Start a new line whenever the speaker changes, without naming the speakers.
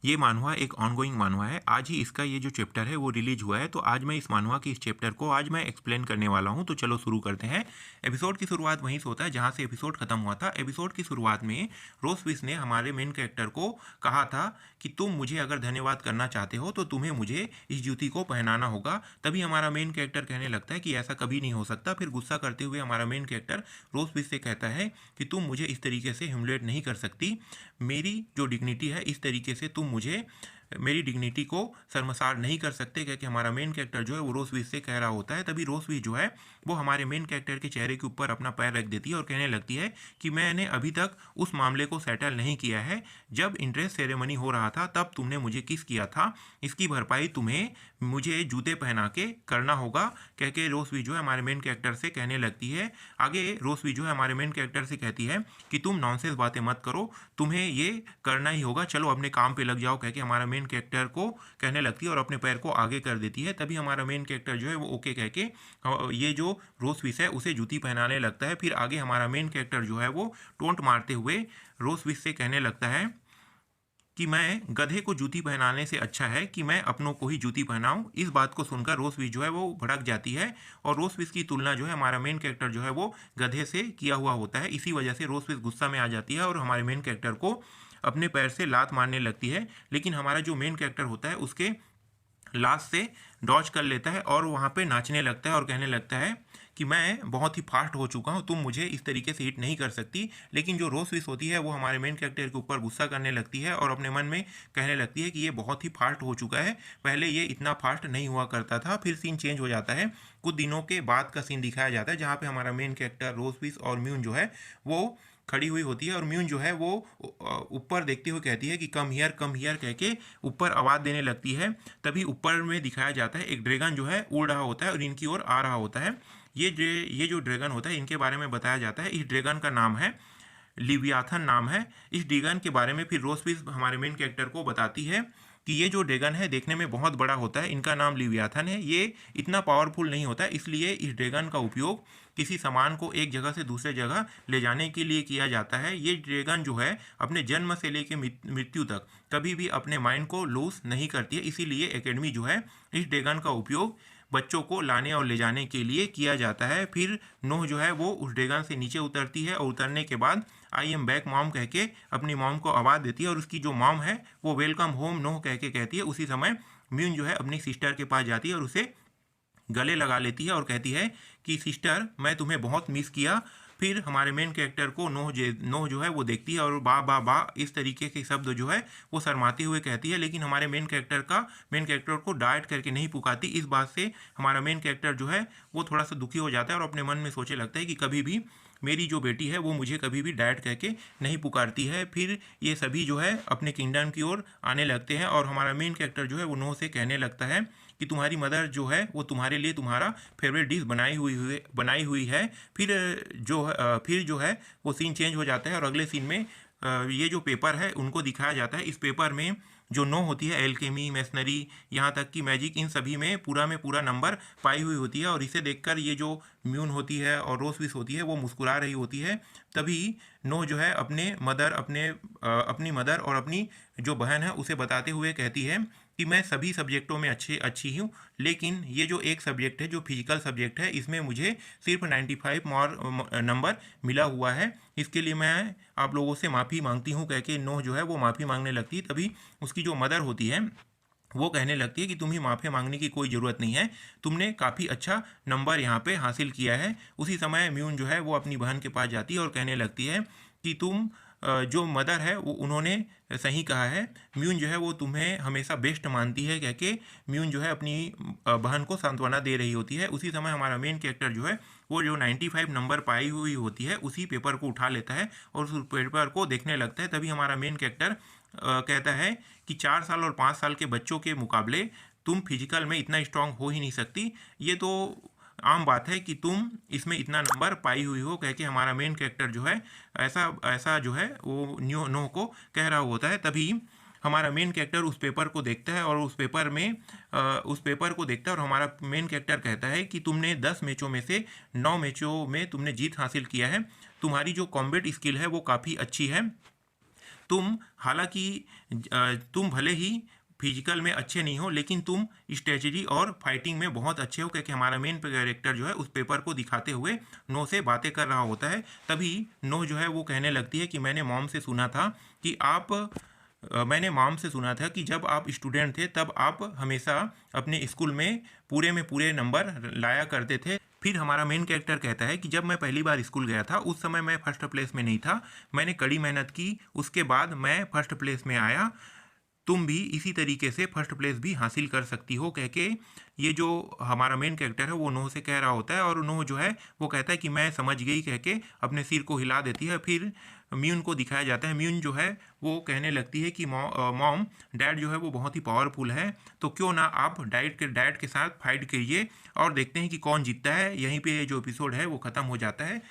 ये मानहवा एक ऑनगोइंग मानहवा है। आज ही इसका ये जो चैप्टर है वो रिलीज हुआ है, तो आज मैं इस मानहवा की इस चैप्टर को आज मैं एक्सप्लेन करने वाला हूँ। तो चलो शुरू करते हैं। एपिसोड की शुरुआत वहीं से होता है जहाँ से एपिसोड खत्म हुआ था। एपिसोड की शुरुआत में रोज फिश ने हमारे मेन कैरेक्टर को कहा था कि तुम मुझे अगर धन्यवाद करना चाहते हो तो तुम्हें मुझे इस जूती को पहनाना होगा। तभी हमारा मेन कैरेक्टर कहने लगता है कि ऐसा कभी नहीं हो सकता। फिर गुस्सा करते हुए हमारा मेन कैरेक्टर रोज फिश से कहता है कि तुम मुझे इस तरीके से ह्यूमिलेट नहीं कर सकती। मेरी जो डिग्निटी है इस तरीके से तुम मुझे मेरी डिग्निटी को शर्मसार नहीं कर सकते, क्योंकि हमारा मेन कैरेक्टर जो है वो रोजवीज से कह रहा होता है। तभी रोजवीज जो है वो हमारे मेन कैरेक्टर के चेहरे के ऊपर अपना पैर रख देती है और कहने लगती है कि मैंने अभी तक उस मामले को सेटल नहीं किया है। जब इंट्रेंस सेरेमनी हो रहा था तब तुमने मुझे किस किया था, इसकी भरपाई तुम्हें मुझे जूते पहना के करना होगा, कह के रोजवीज जो है हमारे मेन कैरेक्टर से कहने लगती है। आगे रोजवीज जो है हमारे मेन कैरेक्टर से कहती है कि तुम नॉनसेंस बातें मत करो, तुम्हें ये करना ही होगा, चलो अपने काम पे लग जाओ, कह के हमारा मेन कैरेक्टर को कहने लगती है और अपने पैर को आगे कर देती है। तभी हमारा मेन कैरेक्टर जो है वो ओके कह के ये जो रोज फिश है उसे जूती पहनाने लगता है। फिर आगे हमारा मेन कैरेक्टर जो है वो टोंट मारते हुए रोज फिश से कहने लगता है कि मैं गधे को जूती पहनाने से अच्छा है कि मैं अपनों को ही जूती पहनाऊं। इस बात को सुनकर रोजविश जो है वो भड़क जाती है और रोजविश की तुलना जो है हमारा मेन कैरेक्टर जो है वो गधे से किया हुआ होता है। इसी वजह से रोजविश गुस्सा में आ जाती है और हमारे मेन कैरेक्टर को अपने पैर से लात मारने लगती है। लेकिन हमारा जो मेन कैरेक्टर होता है उसके लास्ट से डॉज कर लेता है और वहाँ पे नाचने लगता है और कहने लगता है कि मैं बहुत ही फास्ट हो चुका हूँ, तुम मुझे इस तरीके से हिट नहीं कर सकती। लेकिन जो रोज विश होती है वो हमारे मेन कैरेक्टर के ऊपर गुस्सा करने लगती है और अपने मन में कहने लगती है कि ये बहुत ही फास्ट हो चुका है, पहले ये इतना फास्ट नहीं हुआ करता था। फिर सीन चेंज हो जाता है, कुछ दिनों के बाद का सीन दिखाया जाता है जहाँ पे हमारा मेन कैरेक्टर रोज विश और म्यून जो है वो खड़ी हुई होती है और म्यून जो है वो ऊपर देखते हुए कहती है कि कम हियर कह के ऊपर आवाज़ देने लगती है। तभी ऊपर में दिखाया जाता है एक ड्रैगन जो है उड़ रहा होता है और इनकी ओर आ रहा होता है। ये जो ड्रैगन होता है इनके बारे में बताया जाता है। इस ड्रैगन का नाम है लिवियाथन नाम है। इस ड्रैगन के बारे में फिर रोजफिश हमारे मेन कैरेक्टर को बताती है कि ये जो ड्रैगन है देखने में बहुत बड़ा होता है, इनका नाम लिवियाथन है, ये इतना पावरफुल नहीं होता, इसलिए इस ड्रैगन का उपयोग किसी सामान को एक जगह से दूसरे जगह ले जाने के लिए किया जाता है। ये ड्रैगन जो है अपने जन्म से लेकर मृत्यु तक कभी भी अपने माइंड को लूज नहीं करती है, इसीलिए एकेडमी जो है इस ड्रैगन का उपयोग बच्चों को लाने और ले जाने के लिए किया जाता है। फिर नोह जो है वो उस ड्रैगन से नीचे उतरती है और उतरने के बाद आई एम बैक मॉम कह के अपनी मॉम को आवाज़ देती है और उसकी जो मॉम है वो वेलकम होम नोह कह के कहती है। उसी समय म्यून जो है अपनी सिस्टर के पास जाती है और उसे गले लगा लेती है और कहती है कि सिस्टर मैं तुम्हें बहुत मिस किया। फिर हमारे मेन कैरेक्टर को नोह जो है वो देखती है और बा बा बा इस तरीके के शब्द जो है वो शर्माते हुए कहती है, लेकिन हमारे मेन कैरेक्टर को डाइट करके नहीं पुकारती। इस बात से हमारा मेन कैरेक्टर जो है वो थोड़ा सा दुखी हो जाता है और अपने मन में सोचे लगता है कि कभी भी मेरी जो बेटी है वो मुझे कभी भी डाइट कह के नहीं पुकारती है। फिर ये सभी जो है अपने किंगडम की ओर आने लगते हैं और हमारा मेन कैरेक्टर जो है वो नोह से कहने लगता है कि तुम्हारी मदर जो है वो तुम्हारे लिए तुम्हारा फेवरेट डिश बनाई हुई है। फिर जो है वो सीन चेंज हो जाता है और अगले सीन में ये जो पेपर है उनको दिखाया जाता है। इस पेपर में जो नो होती है एल्केमी, मैसनरी, यहाँ तक कि मैजिक, इन सभी में पूरा नंबर पाई हुई होती है और इसे देखकर ये जो म्यून होती है और रोजविश होती है वो मुस्कुरा रही होती है। तभी नो जो है अपनी मदर और अपनी जो बहन है उसे बताते हुए कहती है कि मैं सभी सब्जेक्टों में अच्छी हूँ, लेकिन ये जो एक सब्जेक्ट है जो फिजिकल सब्जेक्ट है इसमें मुझे सिर्फ 95 नंबर मिला हुआ है, इसके लिए मैं आप लोगों से माफ़ी मांगती हूँ कह के नो जो है वो माफ़ी मांगने लगती है। तभी उसकी जो मदर होती है वो कहने लगती है कि तुम्हें माफ़ी मांगने की कोई ज़रूरत नहीं है, तुमने काफ़ी अच्छा नंबर यहाँ पे हासिल किया है। उसी समय म्यून जो है वो अपनी बहन के पास जाती है और कहने लगती है कि तुम जो मदर है वो उन्होंने सही कहा है, म्यून जो है वो तुम्हें हमेशा बेस्ट मानती है कह के म्यून जो है अपनी बहन को सांत्वना दे रही होती है। उसी समय हमारा मेन कैरेक्टर जो है वो जो 95 नंबर पाई हुई होती है उसी पेपर को उठा लेता है और उस पेपर को देखने लगता है। तभी हमारा मेन कैरेक्टर कहता है कि 4 साल और 5 साल के बच्चों के मुकाबले तुम फिजिकल में इतना स्ट्रांग हो ही नहीं सकती, ये तो आम बात है कि तुम इसमें इतना नंबर पाई हुई हो कह के हमारा मेन कैरेक्टर जो है ऐसा ऐसा जो है वो नो को कह रहा होता है। तभी हमारा मेन कैरेक्टर उस पेपर को देखता है और उस पेपर को देखता है और हमारा मेन कैरेक्टर कहता है कि तुमने 10 मैचों में से 9 मैचों में तुमने जीत हासिल किया है, तुम्हारी जो कॉम्बैट स्किल है वो काफ़ी अच्छी है, तुम भले ही फिजिकल में अच्छे नहीं हो, लेकिन तुम स्ट्रेटजी और फाइटिंग में बहुत अच्छे हो, क्योंकि हमारा मेन कैरेक्टर जो है उस पेपर को दिखाते हुए नो से बातें कर रहा होता है। तभी नो जो है वो कहने लगती है कि मैंने मॉम से सुना था कि जब आप स्टूडेंट थे तब आप हमेशा अपने स्कूल में पूरे नंबर लाया करते थे। फिर हमारा मेन कैरेक्टर कहता है कि जब मैं पहली बार स्कूल गया था उस समय मैं फर्स्ट प्लेस में नहीं था, मैंने कड़ी मेहनत की, उसके बाद मैं फर्स्ट प्लेस में आया। तुम भी इसी तरीके से फर्स्ट प्लेस भी हासिल कर सकती हो, कह के ये जो हमारा मेन कैरेक्टर है वो नोह से कह रहा होता है। और नोह जो है वो कहता है कि मैं समझ गई, कह के अपने सिर को हिला देती है। फिर म्यून को दिखाया जाता है। म्यून जो है वो कहने लगती है कि मॉम, डैड जो है वो बहुत ही पावरफुल है, तो क्यों ना आप डैड के साथ फाइट करिए और देखते हैं कि कौन जीतता है। यहीं पे जो एपिसोड है वो ख़त्म हो जाता है।